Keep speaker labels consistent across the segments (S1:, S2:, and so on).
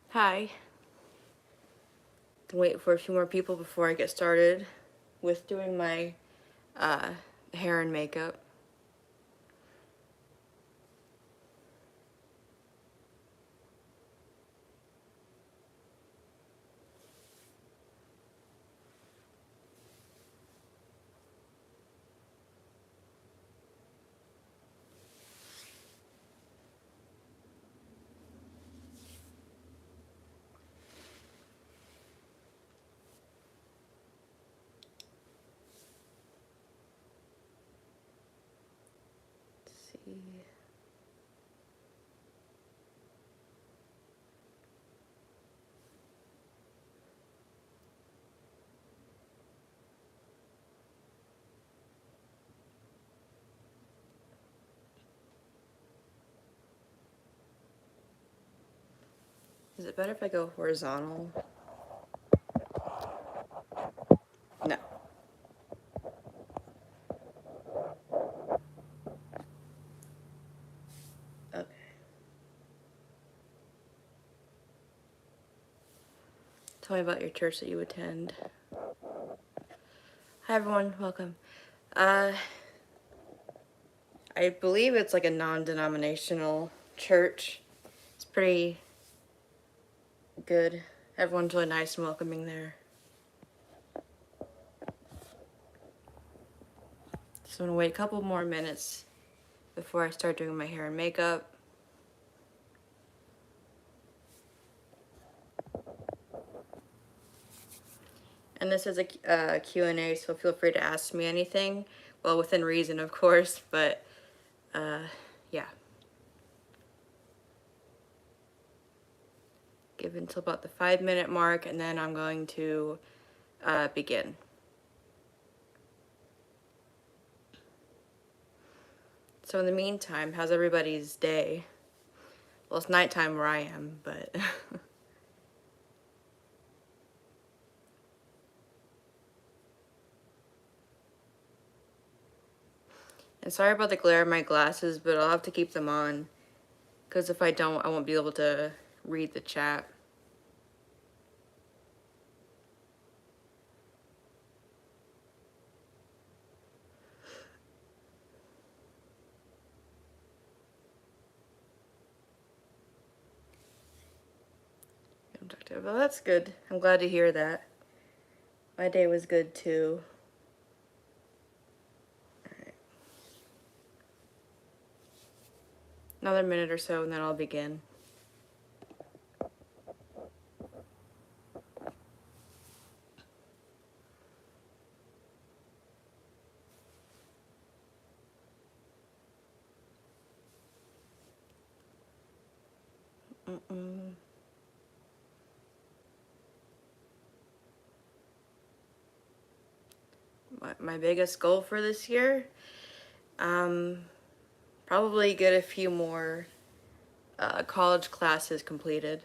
S1: Hi. Wait for a few more people before I get started with doing my hair and makeup. Let's see. Is it better if I go horizontal? No. Okay. Tell me about your church that you attend. Hi everyone, welcome. I believe it's like a non-denominational church. It's pretty good. Everyone's really nice and welcoming there. So I'm gonna wait a couple more minutes before I start doing my hair and makeup. And this is a Q&A, so feel free to ask me anything. Well, within reason, of course, but yeah. Give until about the 5-minute mark, and then I'm going to begin. So in the meantime, how's everybody's day? Well, it's nighttime where I am, but and sorry about the glare of my glasses, but I'll have to keep them on, because if I don't, I won't be able to read the chat. Well, that's good. I'm glad to hear that. My day was good too. Alright. Another minute or so, and then I'll begin. My biggest goal for this year? Probably get a few more college classes completed.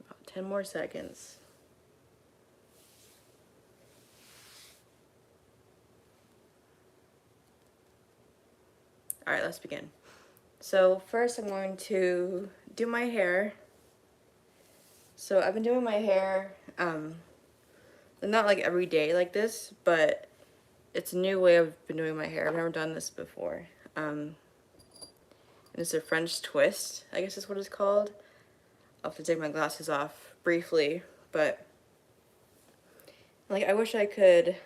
S1: About 10 more seconds. Alright, let's begin. So first I'm going to do my hair. So I've been doing my hair, not like every day like this, but it's a new way I've been doing my hair. I've never done this before. And it's a French twist, I guess is what it's called. I'll have to take my glasses off briefly, but like I wish I could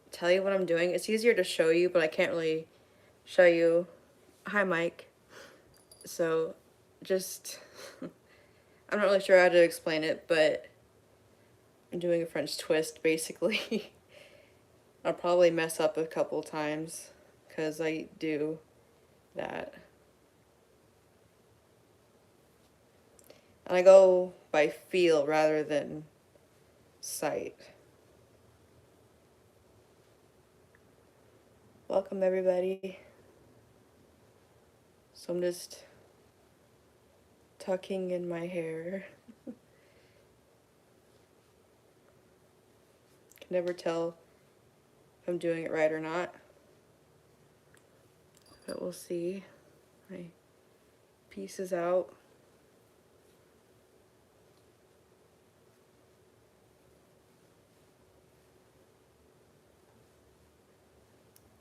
S1: tell you what I'm doing. It's easier to show you, but I can't really show you. Hi, Mike. So just I'm not really sure how to explain it, but I'm doing a French twist, basically. I'll probably mess up a couple times, because I do that. And I go by feel rather than sight. Welcome, everybody. So I'm just tucking in my hair. Can never tell if I'm doing it right or not, but we'll see. My piece is out.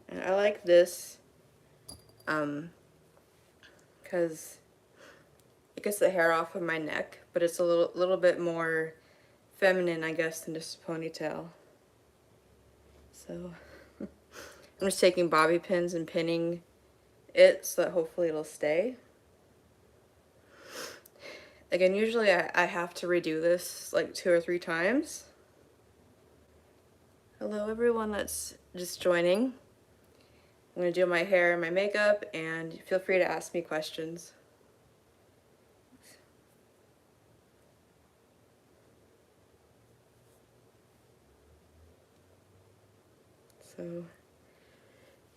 S1: And I like this because it gets the hair off of my neck, but it's a little bit more feminine, I guess, than just a ponytail. So I'm just taking bobby pins and pinning it so that hopefully it'll stay. Again, usually I have to redo this like 2 or 3 times. Hello everyone that's just joining. I'm going to do my hair and my makeup, and feel free to ask me questions. So,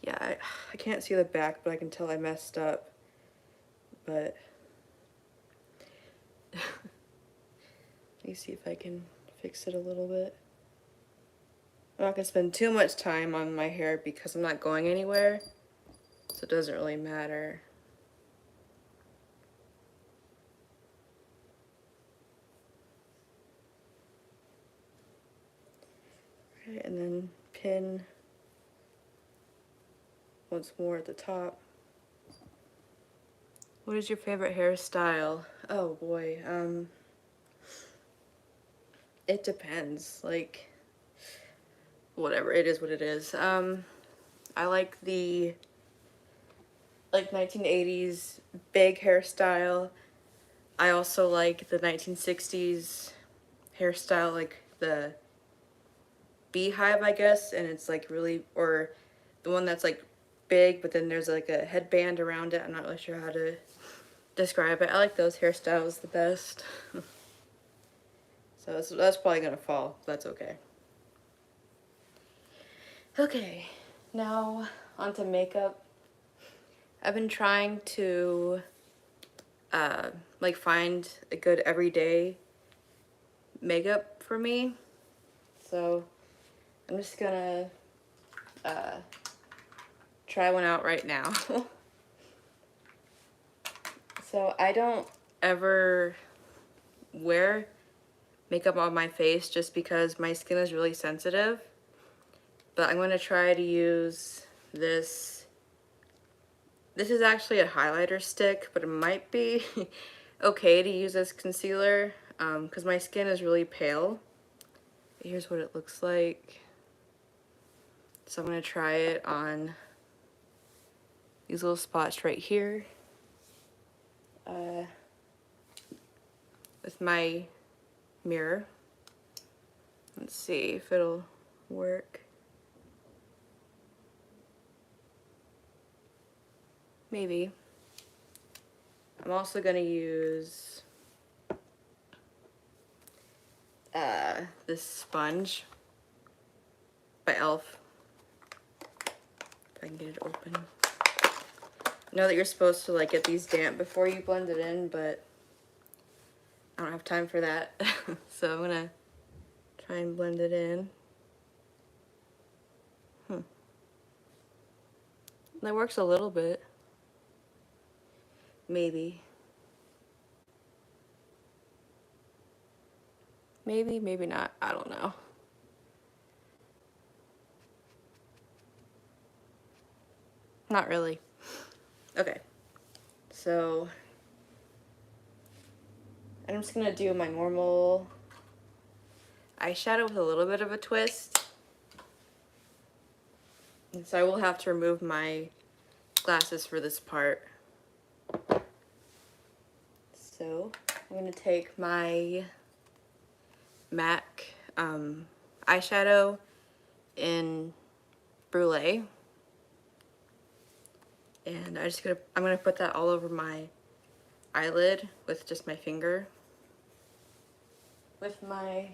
S1: yeah, I can't see the back, but I can tell I messed up. But, let me see if I can fix it a little bit. I'm not going to spend too much time on my hair because I'm not going anywhere, so it doesn't really matter. Right, and then pin once more at the top. What is your favorite hairstyle? Oh boy, it depends. Like, whatever, it is what it is. I like the 1980s big hairstyle. I also like the 1960s hairstyle, like the beehive, I guess, and it's like really, or the one that's like big, but then there's like a headband around it. I'm not really sure how to describe it. I like those hairstyles the best. So that's probably gonna fall. That's okay. Okay, now onto makeup. I've been trying to like find a good everyday makeup for me. So I'm just gonna try one out right now. So I don't ever wear makeup on my face just because my skin is really sensitive. But I'm gonna try to use this. This is actually a highlighter stick, but it might be okay to use as concealer because my skin is really pale. Here's what it looks like. So I'm gonna try it on these little spots right here with my mirror. Let's see if it'll work. Maybe. I'm also gonna use this sponge by e.l.f. If I can get it open. I know that you're supposed to like get these damp before you blend it in, but I don't have time for that. So I'm gonna try and blend it in. That works a little bit. Maybe. Maybe, maybe not. I don't know. Not really. Okay. So I'm just gonna do my normal eyeshadow with a little bit of a twist. And so I will have to remove my glasses for this part. So I'm gonna take my MAC eyeshadow in Brulee. And I'm gonna put that all over my eyelid with just my finger. With my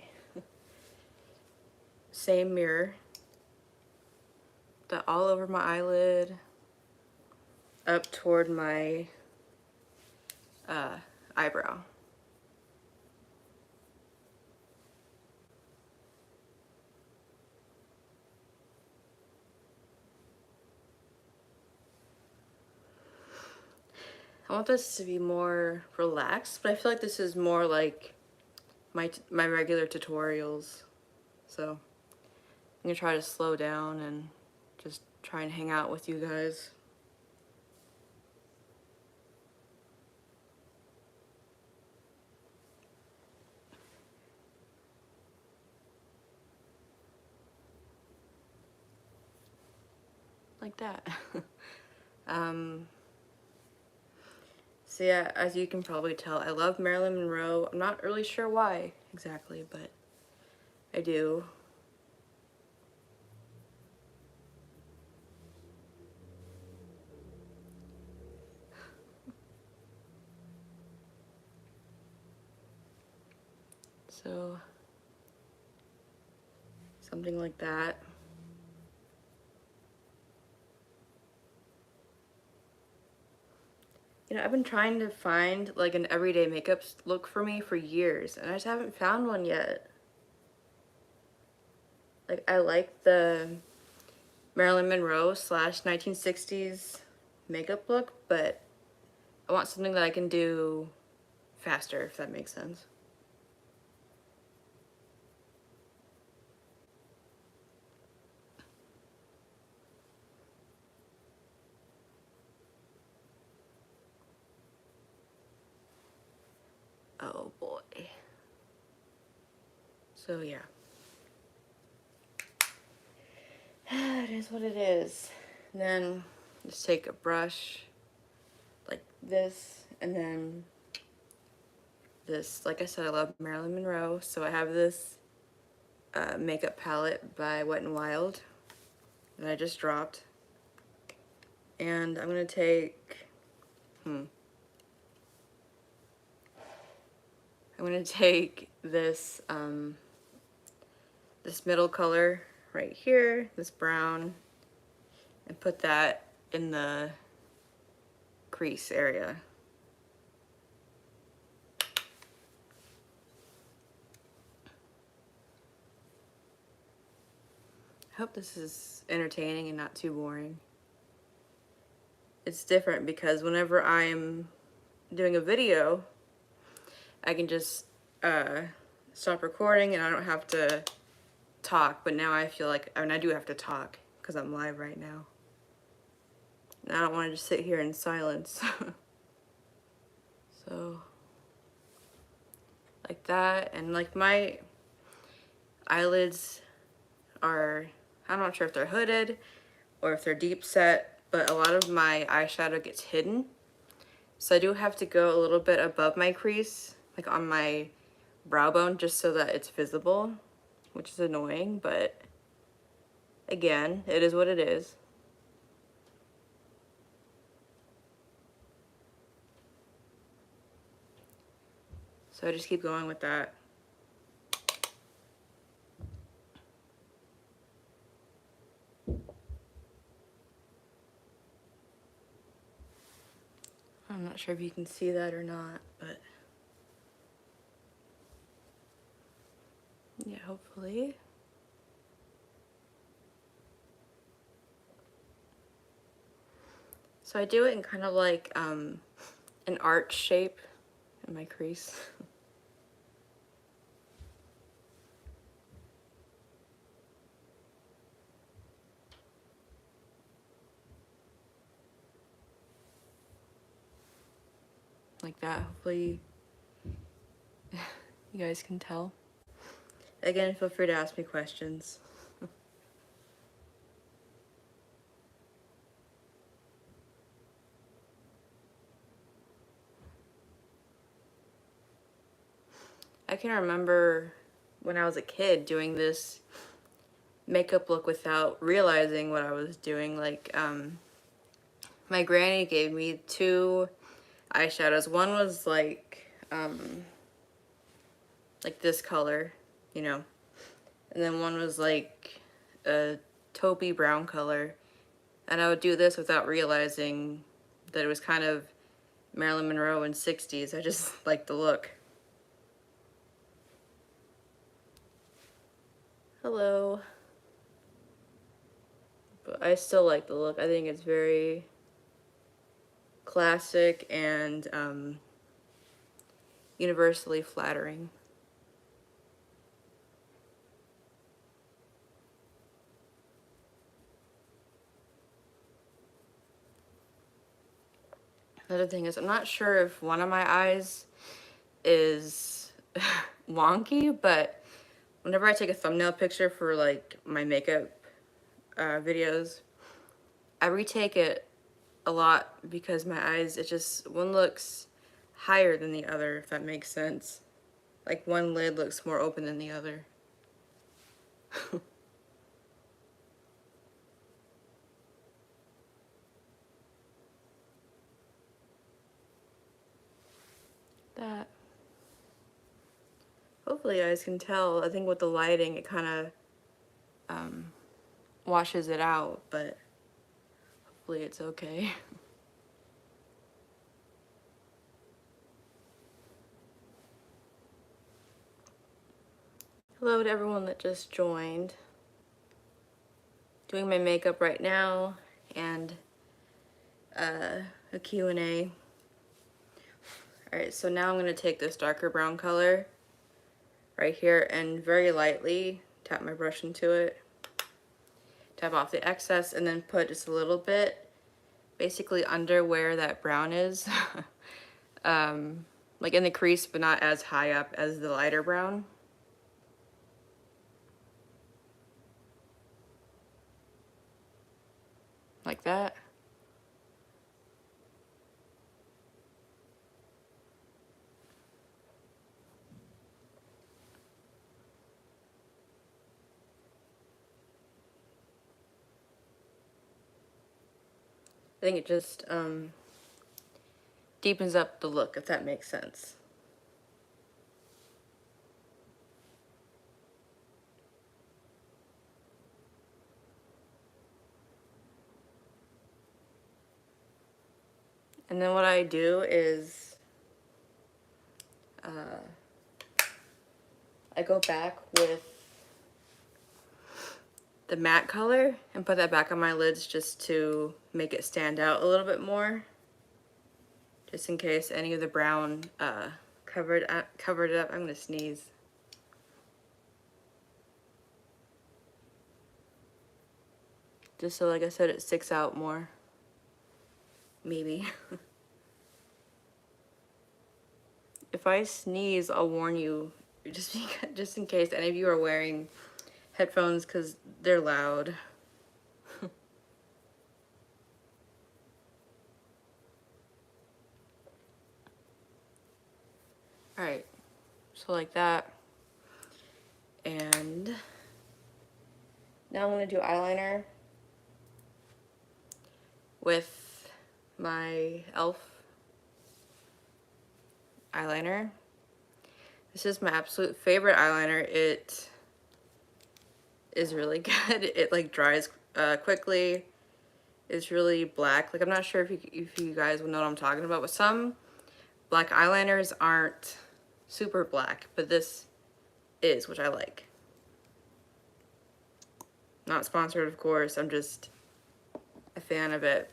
S1: same mirror. That all over my eyelid, up toward my eyebrow. I want this to be more relaxed, but I feel like this is more like my regular tutorials. So I'm gonna try to slow down and just try and hang out with you guys. Like that. So yeah, as you can probably tell, I love Marilyn Monroe. I'm not really sure why exactly, but I do. So, something like that. You know, I've been trying to find like an everyday makeup look for me for years, and I just haven't found one yet. Like, I like the Marilyn Monroe slash 1960s makeup look, but I want something that I can do faster, if that makes sense. Oh boy. So yeah. It is what it is. And then just take a brush like this, and then this. Like I said, I love Marilyn Monroe, so I have this makeup palette by Wet n Wild that I just dropped. And I'm gonna take, I'm gonna take this, this middle color right here, this brown, and put that in the crease area. I hope this is entertaining and not too boring. It's different because whenever I'm doing a video, I can just stop recording and I don't have to talk, but now I feel like, I mean, I do have to talk because I'm live right now. And I don't want to just sit here in silence. So, like that, and like my eyelids are, I'm not sure if they're hooded or if they're deep set, but a lot of my eyeshadow gets hidden. So I do have to go a little bit above my crease, like on my brow bone, just so that it's visible, which is annoying, but again, it is what it is. So I just keep going with that. I'm not sure if you can see that or not, but yeah, hopefully. So I do it in kind of like an arch shape in my crease. Like that, hopefully you guys can tell. Again, feel free to ask me questions. I can remember when I was a kid doing this makeup look without realizing what I was doing. Like, my granny gave me two eyeshadows. One was like this color, you know, and then one was like a taupey brown color. And I would do this without realizing that it was kind of Marilyn Monroe in 60s. I just like the look. Hello. But I still like the look. I think it's very classic and universally flattering. Another thing is, I'm not sure if one of my eyes is wonky, but whenever I take a thumbnail picture for like my makeup videos, I retake it a lot because my eyes, it just, one looks higher than the other, if that makes sense. Like one lid looks more open than the other. That. Hopefully you guys can tell. I think with the lighting it kind of washes it out, but hopefully it's okay. Hello to everyone that just joined. Doing my makeup right now and a Q&A. Alright, so now I'm going to take this darker brown color right here and very lightly tap my brush into it. Tap off the excess and then put just a little bit basically under where that brown is. Like in the crease, but not as high up as the lighter brown. Like that. I think it just deepens up the look, if that makes sense. And then what I do is I go back with the matte color and put that back on my lids just to make it stand out a little bit more. Just in case any of the brown covered it up. I'm gonna sneeze. Just so, like I said, it sticks out more. Maybe. If I sneeze, I'll warn you, just in case any of you are wearing headphones, because they're loud. Alright, so like that. And now I'm going to do eyeliner with my e.l.f. eyeliner. This is my absolute favorite eyeliner. It is really good. It like dries quickly. It's really black. Like, I'm not sure if you guys will know what I'm talking about, but some black eyeliners aren't super black, but this is, which I like. Not sponsored, of course. I'm just a fan of it.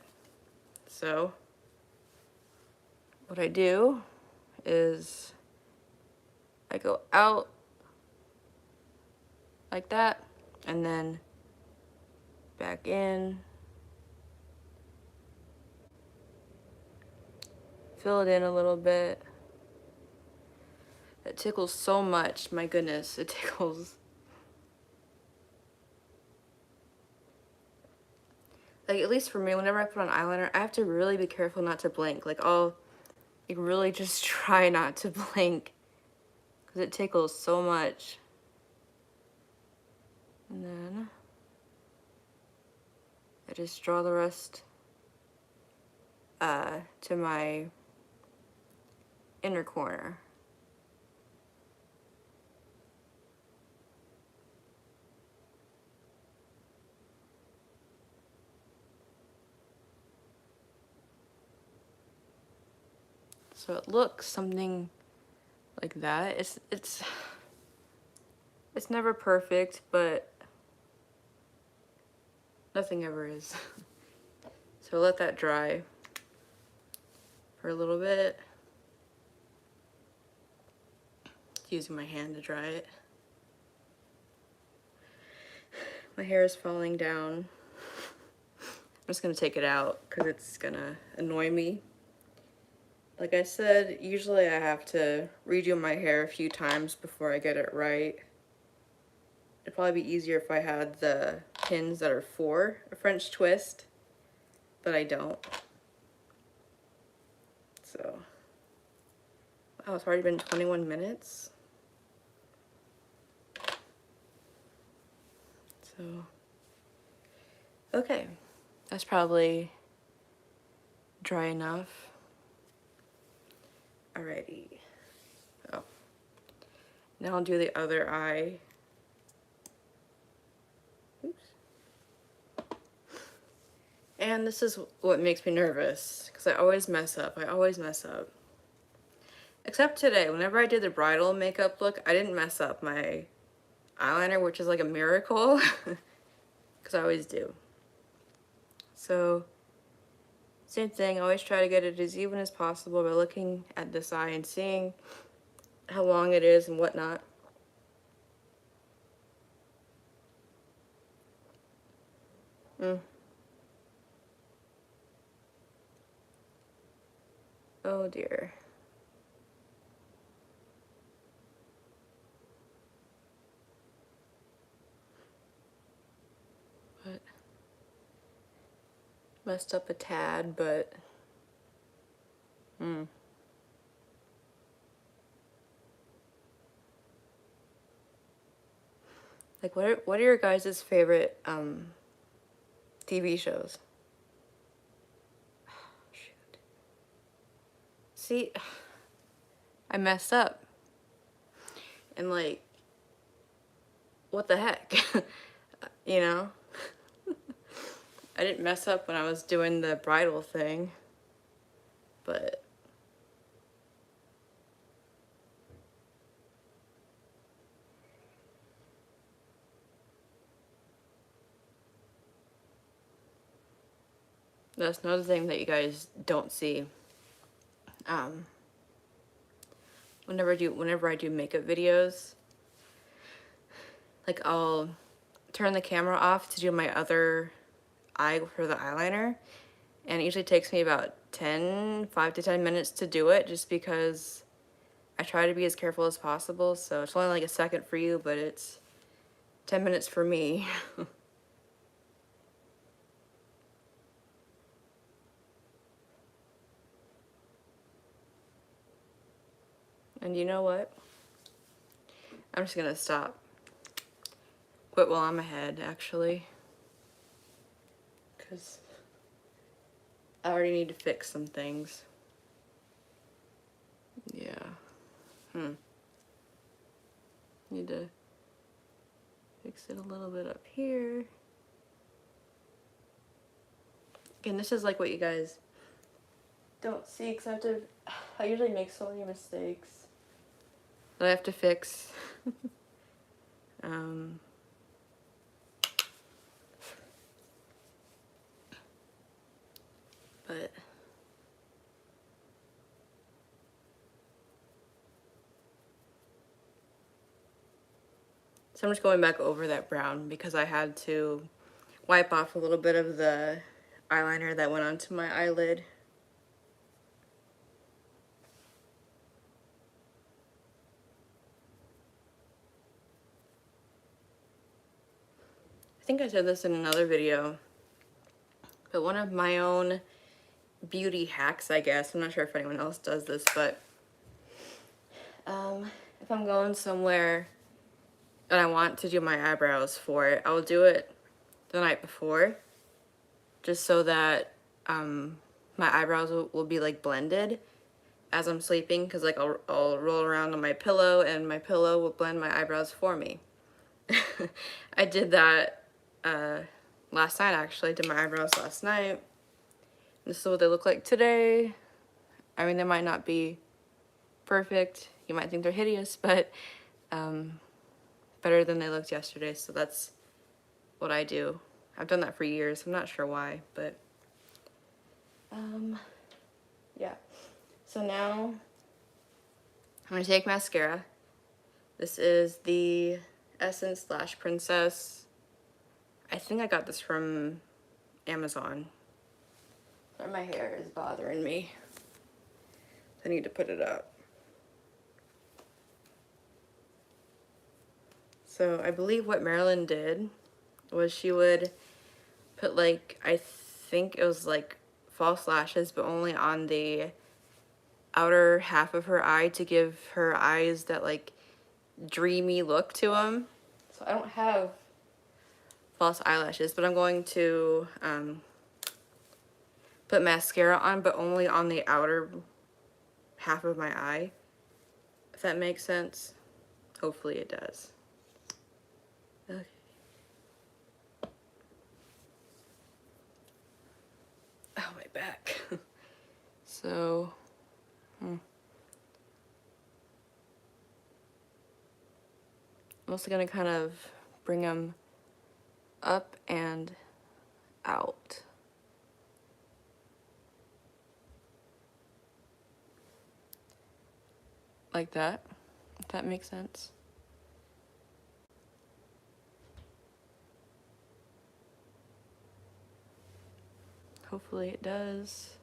S1: So what I do is I go out like that and then back in, fill it in a little bit. It tickles so much, my goodness, it tickles. Like, at least for me, whenever I put on eyeliner, I have to really be careful not to blink. Like, I'll really just try not to blink because it tickles so much. I just draw the rest to my inner corner. So it looks something like that. It's never perfect, but nothing ever is. So let that dry for a little bit. Using my hand to dry it. My hair is falling down. I'm just gonna take it out because it's gonna annoy me. Like I said, usually I have to redo my hair a few times before I get it right. It'd probably be easier if I had the pins that are for a French twist, but I don't. So, wow, it's already been 21 minutes. So, okay, that's probably dry enough. Alrighty. Oh. Now I'll do the other eye. Oops. And this is what makes me nervous, because I always mess up. Except today, whenever I did the bridal makeup look, I didn't mess up my eyeliner, which is like a miracle, because I always do. So, same thing, I always try to get it as even as possible by looking at this eye and seeing how long it is and whatnot. Oh dear. But messed up a tad, but like what are your guys' favorite TV shows? Shoot. See, I messed up. And like, what the heck? You know? I didn't mess up when I was doing the bridal thing, but that's another thing that you guys don't see. Whenever I do makeup videos, like I'll turn the camera off to do my other eye for the eyeliner, and it usually takes me about 5 to 10 minutes to do it, just because I try to be as careful as possible. So it's only like a second for you, but it's 10 minutes for me. And you know what? I'm just gonna stop. Quit while I'm ahead, actually. Because I already need to fix some things. Yeah. Need to fix it a little bit up here. Again, this is like what you guys don't see, because I usually make so many mistakes that I have to fix. But so I'm just going back over that brown because I had to wipe off a little bit of the eyeliner that went onto my eyelid. I think I said this in another video, but one of my own beauty hacks, I guess, I'm not sure if anyone else does this, but if I'm going somewhere and I want to do my eyebrows for it, I'll do it the night before, just so that my eyebrows will be like blended as I'm sleeping, because like I'll roll around on my pillow and my pillow will blend my eyebrows for me. I did that last night actually. I did my eyebrows last night. This is what they look like today. I mean, they might not be perfect. You might think they're hideous, but better than they looked yesterday. So that's what I do. I've done that for years. I'm not sure why, but yeah. So now I'm gonna take mascara. This is the Essence Lash Princess. I think I got this from Amazon. Sorry, my hair is bothering me. I need to put it up. So I believe what Marilyn did was she would put like, I think it was like false lashes, but only on the outer half of her eye to give her eyes that like dreamy look to them. So I don't have false eyelashes, but I'm going to put mascara on, but only on the outer half of my eye, if that makes sense. Hopefully it does. Okay. Oh, my back. So, I'm also gonna kind of bring them up and out. Like that, if that makes sense. Hopefully it does.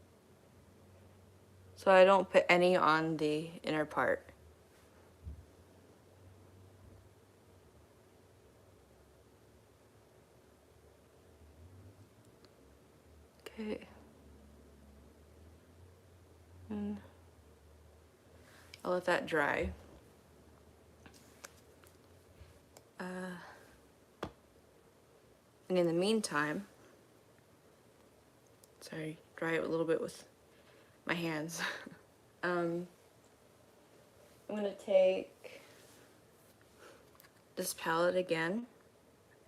S1: So I don't put any on the inner part. Okay. And I'll let that dry. And in the meantime, sorry, dry it a little bit with my hands. I'm gonna take this palette again.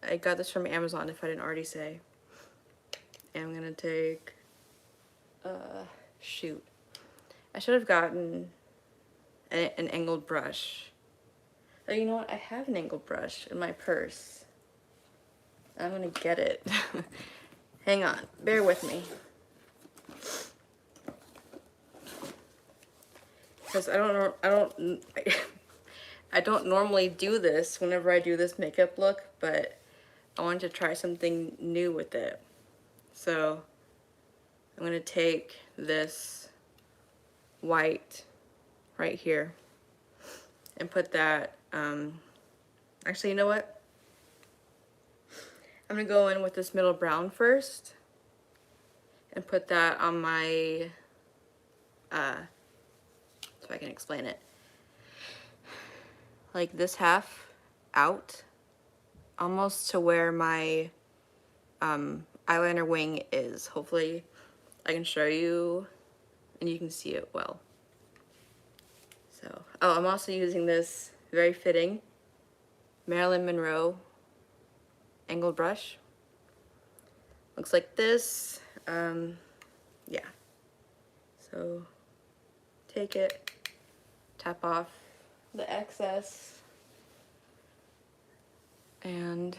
S1: I got this from Amazon, if I didn't already say. And I'm gonna take, shoot. I should have gotten an angled brush. Oh, you know what? I have an angled brush in my purse. I'm gonna get it. Hang on, bear with me. Because I don't normally do this whenever I do this makeup look, but I wanted to try something new with it. So I'm gonna take this white right here and put that, actually, you know what? I'm gonna go in with this middle brown first and put that on my, so I can explain it. Like this half out, almost to where my eyeliner wing is. Hopefully I can show you and you can see it well. So, oh, I'm also using this very fitting Marilyn Monroe angled brush. Looks like this. Yeah. So take it, tap off the excess, and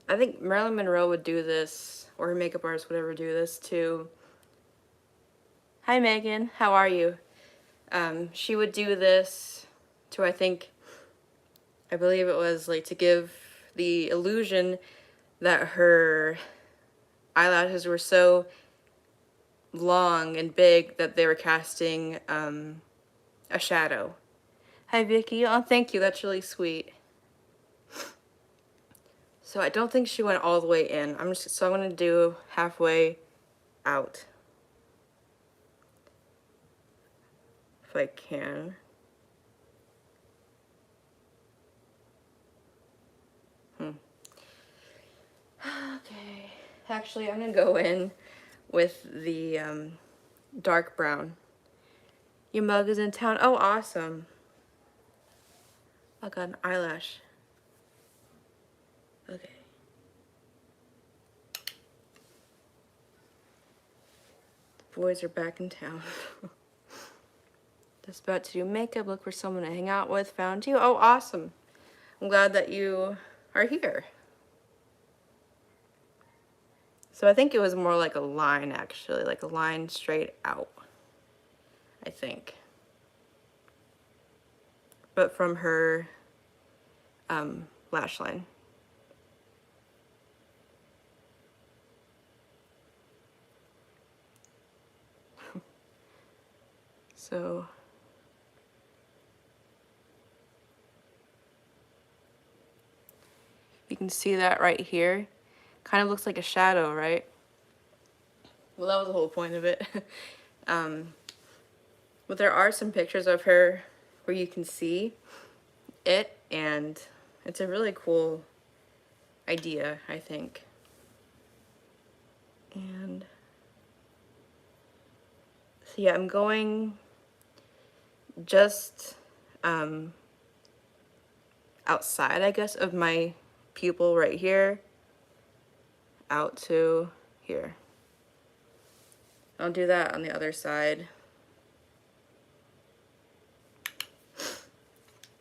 S1: I think Marilyn Monroe would do this, or her makeup artist would ever do this too. Hi Megan, how are you? She would do this to, I believe it was like to give the illusion that her eyelashes were so long and big that they were casting a shadow. Hi Vicky, oh thank you, that's really sweet. So I don't think she went all the way in. I'm gonna do halfway out. If I can. actually, I'm gonna go in with the dark brown. Your mug is in town. Oh, awesome. I got an eyelash. Okay. The boys are back in town. Just about to do makeup, look for someone to hang out with. Found you. Oh, awesome. I'm glad that you are here. So I think it was more like a line, actually, like a line straight out, I think. But from her lash line. So you can see that right here. Kind of looks like a shadow, right? Well, that was the whole point of it. But there are some pictures of her where you can see it, and it's a really cool idea, I think. And so yeah, I'm going just outside, I guess, of my pupil right here, out to here. I'll do that on the other side.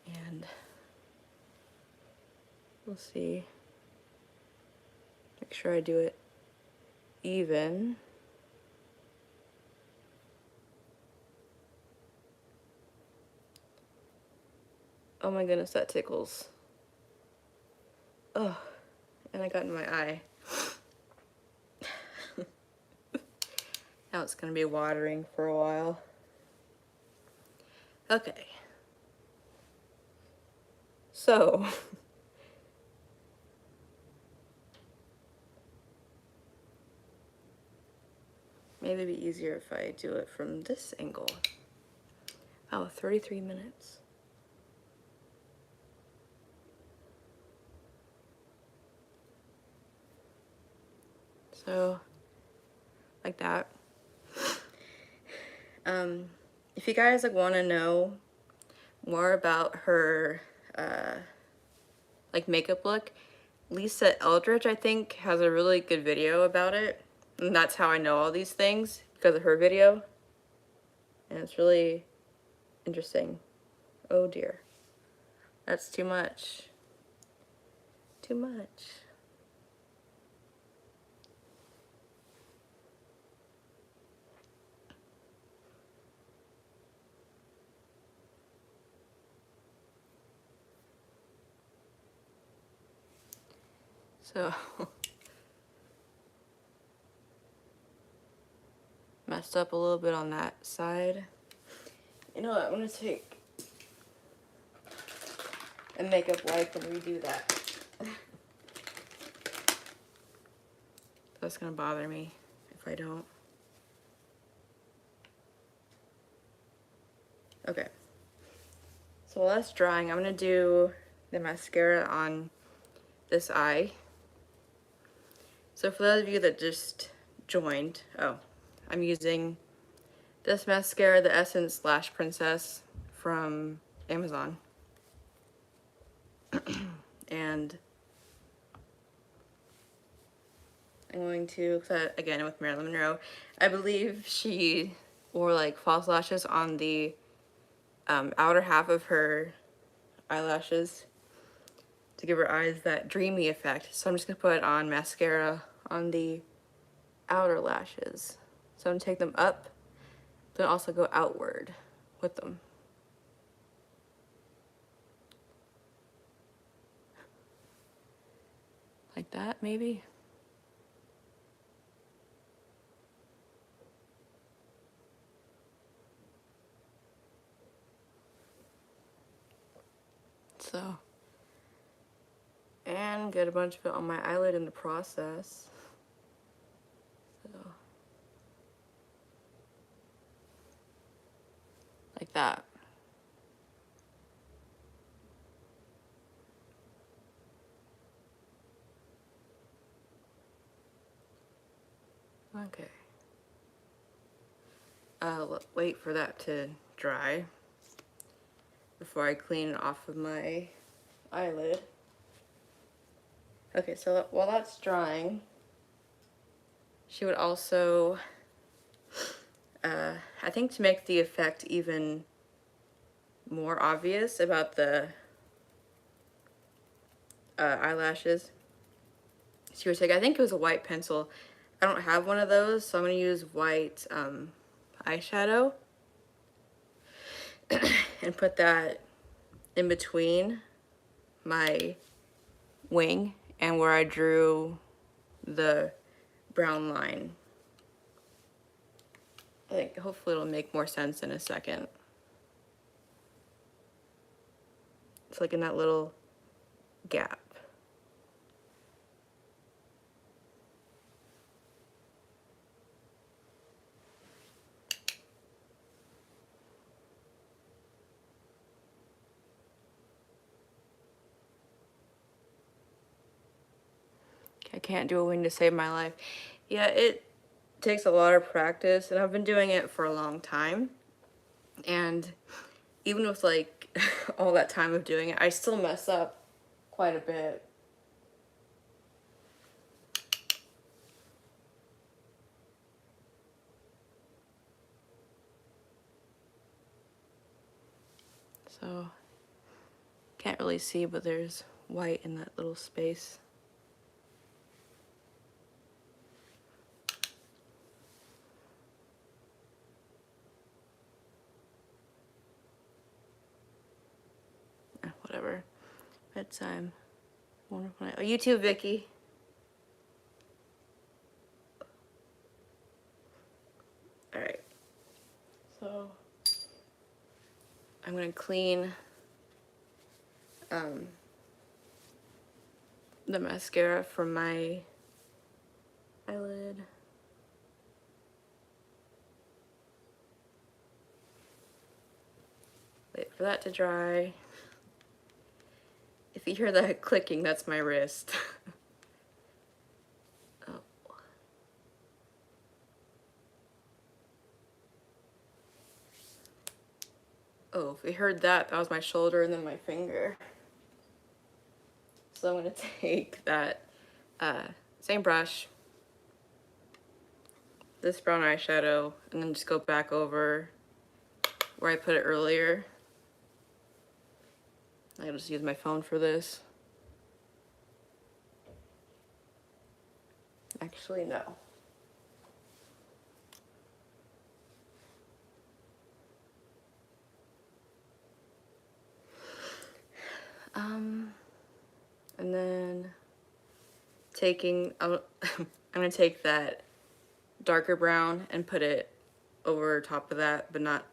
S1: And we'll see. Make sure I do it even. Oh my goodness, that tickles. Oh, and I got in my eye. Now it's gonna be watering for a while. Okay. So, maybe it'd be easier if I do it from this angle. Oh, 33 minutes. So, like that. If you guys like want to know more about her like makeup look, Lisa Eldridge, I think, has a really good video about it. And that's how I know all these things, because of her video. And it's really interesting. Oh dear. That's too much. Too much. So, messed up a little bit on that side. You know what, I'm gonna take a makeup wipe and redo that. That's gonna bother me if I don't. Okay. So while that's drying, I'm gonna do the mascara on this eye. So for those of you that just joined, I'm using this mascara, the Essence Lash Princess from Amazon. And I'm going to, again, with Marilyn Monroe, I believe she wore like false lashes on the outer half of her eyelashes to give her eyes that dreamy effect. So I'm just gonna put on mascara on the outer lashes. So I'm gonna take them up, then also go outward with them. Like that, maybe? So, and get a bunch of it on my eyelid in the process. So, like that. Okay. I'll wait for that to dry before I clean it off of my eyelid. Okay, so while that's drying, she would also, I think to make the effect even more obvious about the eyelashes, she would take, I think it was a white pencil. I don't have one of those, so I'm going to use white eyeshadow and put that in between my wing and where I drew the brown line. I think hopefully it'll make more sense in a second. It's like in that little gap. I can't do a wing to save my life. Yeah, it takes a lot of practice, and I've been doing it for a long time. And even with like all that time of doing it, I still mess up quite a bit. So, can't really see, but there's white in that little space. Whatever. Bedtime. Wonderful night. Oh, you too, Vicky. Alright. So, I'm going to clean the mascara from my eyelid. Wait for that to dry. If you hear that clicking, that's my wrist. Oh. Oh, if you heard that, that was my shoulder and then my finger. So I'm gonna take that same brush, this brown eyeshadow, and then just go back over where I put it earlier. I gotta just use my phone for this. Actually, no. And then I'm gonna take that darker brown and put it over top of that, but not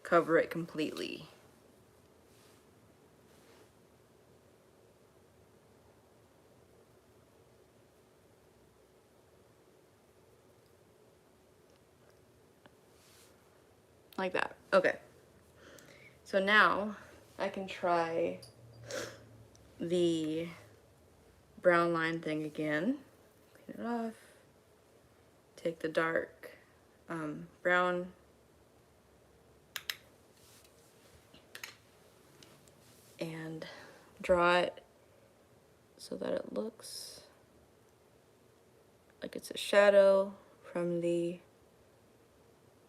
S1: cover it completely. Like that. Okay. So now I can try the brown line thing again. Clean it off. Take the dark brown and draw it so that it looks like it's a shadow from the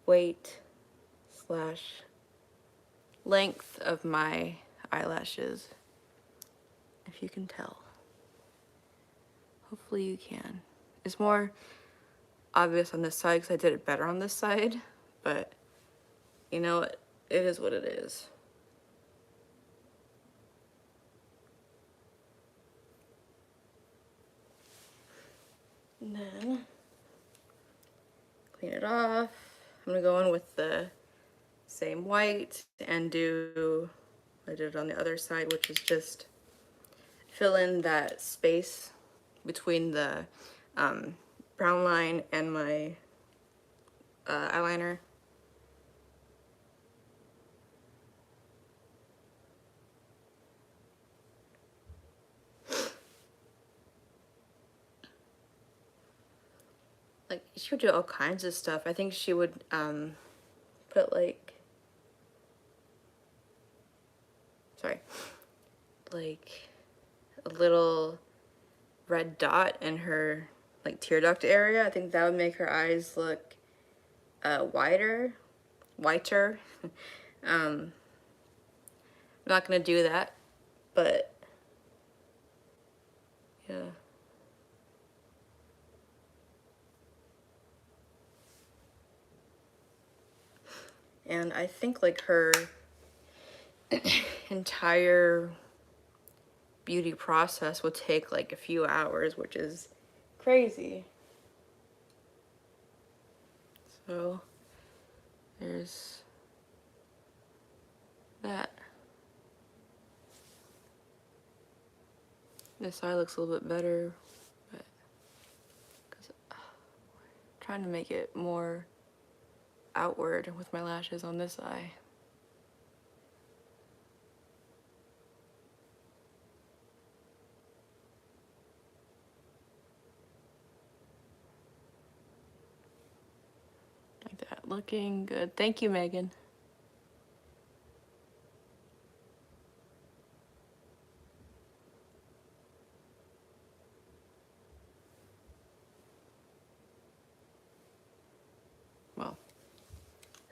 S1: weight / length of my eyelashes, if you can tell. Hopefully you can. It's more obvious on this side because I did it better on this side, but you know, it is what it is. And then clean it off. I'm gonna go in with the same white and do what I did on the other side, which is just fill in that space between the brown line and my eyeliner. like, she would do all kinds of stuff. I think she would, put, like, sorry, like, a little red dot in her, like, tear duct area. I think that would make her eyes look, whiter. I'm not gonna do that, but, yeah. And I think, like, her entire beauty process would take, like, a few hours, which is crazy. So, there's that. This side looks a little bit better, but because trying to make it more outward with my lashes on this eye. Like that, looking good. Thank you, Megan. Well,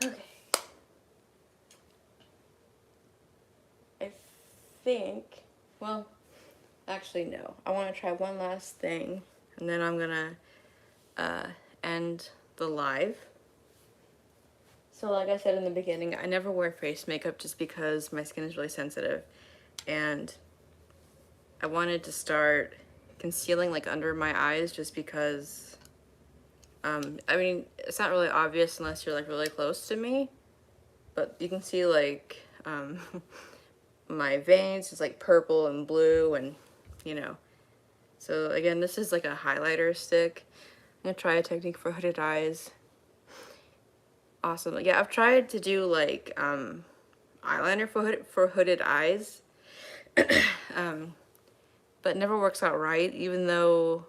S1: okay. I think, well, actually no. I want to try one last thing, and then I'm gonna end the live. So like I said in the beginning, I never wear face makeup just because my skin is really sensitive, and I wanted to start concealing like under my eyes just because, I mean, it's not really obvious unless you're like really close to me, but you can see like, my veins is like purple and blue and, you know. So again, this is like a highlighter stick. I'm gonna try a technique for hooded eyes. Awesome. Yeah, I've tried to do like, eyeliner for hooded eyes. But it never works out right, even though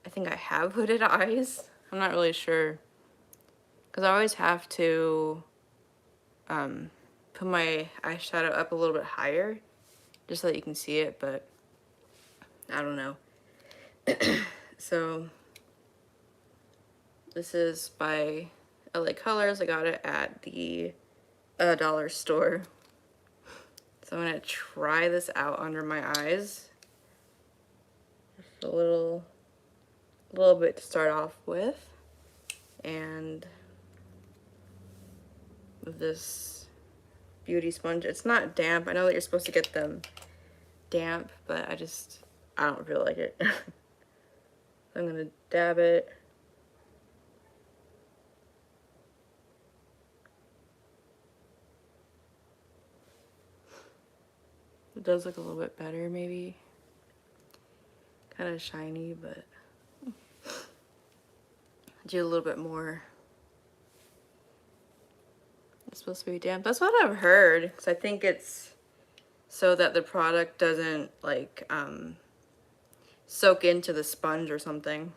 S1: I think I have hooded eyes. I'm not really sure, because I always have to put my eyeshadow up a little bit higher just so that you can see it, but I don't know. So this is by LA Colors. I got it at the dollar store. So I'm gonna try this out under my eyes. Just a little bit to start off with, and with this beauty sponge. It's not damp. I know that you're supposed to get them damp, but I don't feel like it. I'm gonna dab it. It does look a little bit better, maybe. Kind of shiny, but do a little bit more. It's supposed to be damp. That's what I've heard, because I think it's so that the product doesn't like soak into the sponge or something.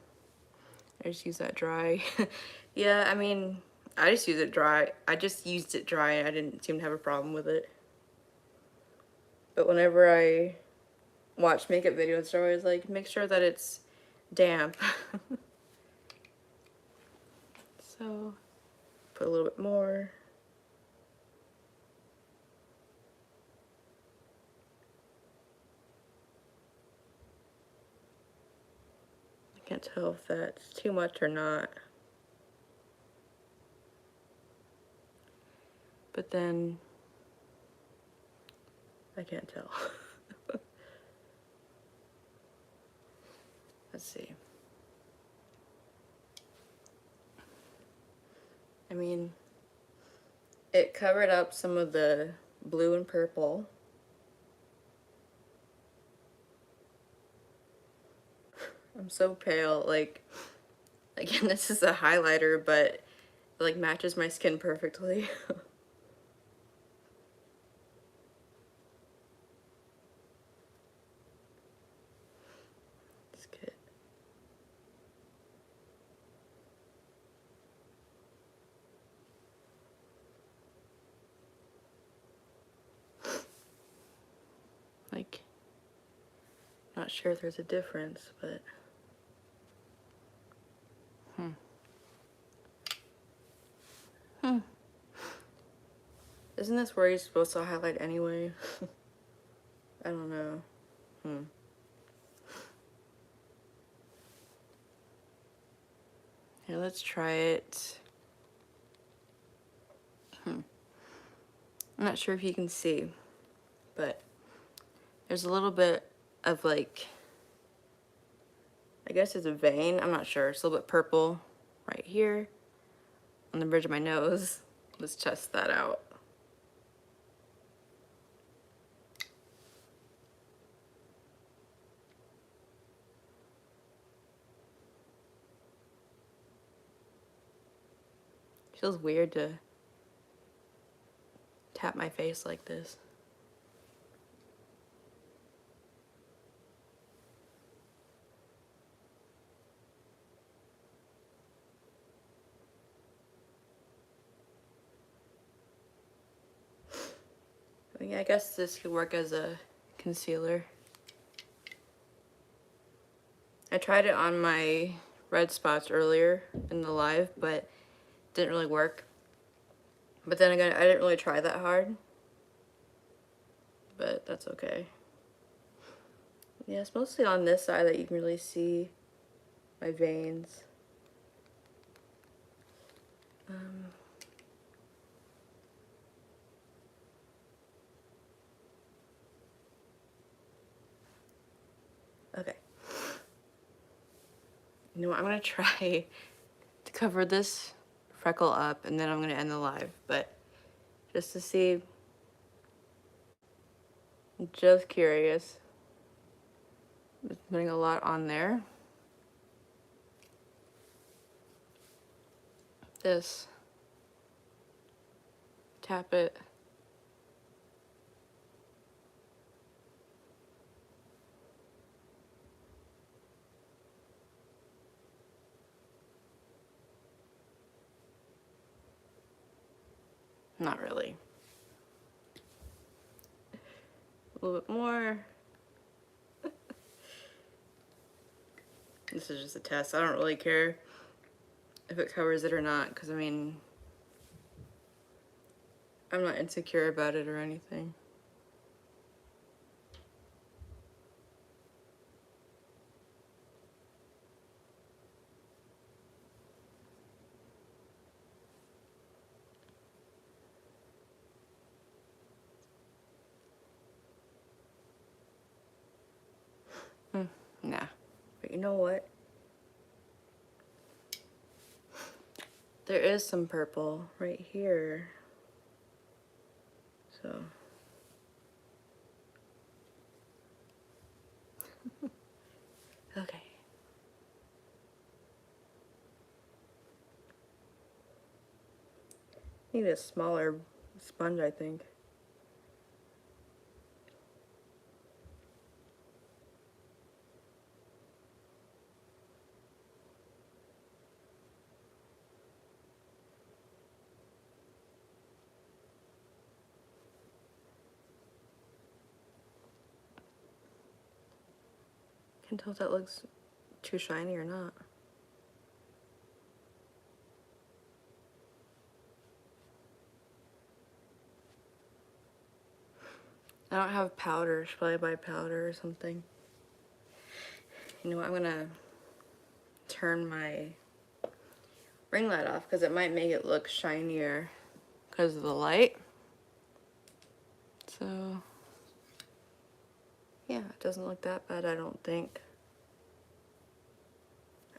S1: I just use that dry. Yeah, I mean, I just use it dry. I just used it dry and I didn't seem to have a problem with it. But whenever I watch makeup videos, they're always like, make sure that it's damp. So, put a little bit more. I can't tell if that's too much or not. But then, I can't tell. Let's see. I mean, it covered up some of the blue and purple. I'm so pale. Like, again, this is a highlighter, but it like matches my skin perfectly. It's good. Not sure if there's a difference, but Isn't this where you're supposed to highlight anyway? I don't know. Here, let's try it. I'm not sure if you can see, but there's a little bit of like, I guess it's a vein. I'm not sure. It's a little bit purple right here on the bridge of my nose. Let's test that out. Feels weird to tap my face like this. Yeah, I guess this could work as a concealer. I tried it on my red spots earlier in the live, but it didn't really work. But then again, I didn't really try that hard. But that's okay. Yeah, it's mostly on this side that you can really see my veins. Okay. You know what, I'm gonna try to cover this freckle up and then I'm gonna end the live, but just to see, I'm just curious. I'm putting a lot on there. This. Tap it. Not really. A little bit more. This is just a test. I don't really care if it covers it or not, because I mean, I'm not insecure about it or anything. Nah. But you know what? There is some purple right here. So. Okay. Need a smaller sponge, I think. Can't tell if that looks too shiny or not. I don't have powder. Should probably buy powder or something. You know what? I'm gonna turn my ring light off because it might make it look shinier because of the light. So yeah, it doesn't look that bad, I don't think.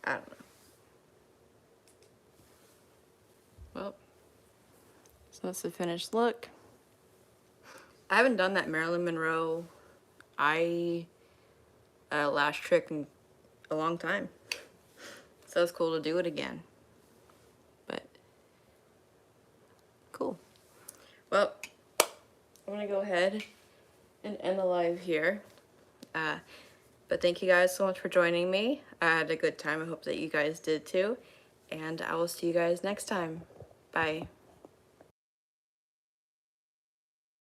S1: I don't know. Well, so that's the finished look. I haven't done that Marilyn Monroe eye lash trick in a long time. So it's cool to do it again. But cool. Well, I'm gonna go ahead and end the live here. But thank you guys so much for joining me. I had a good time. I hope that you guys did too. And I will see you guys next time. Bye.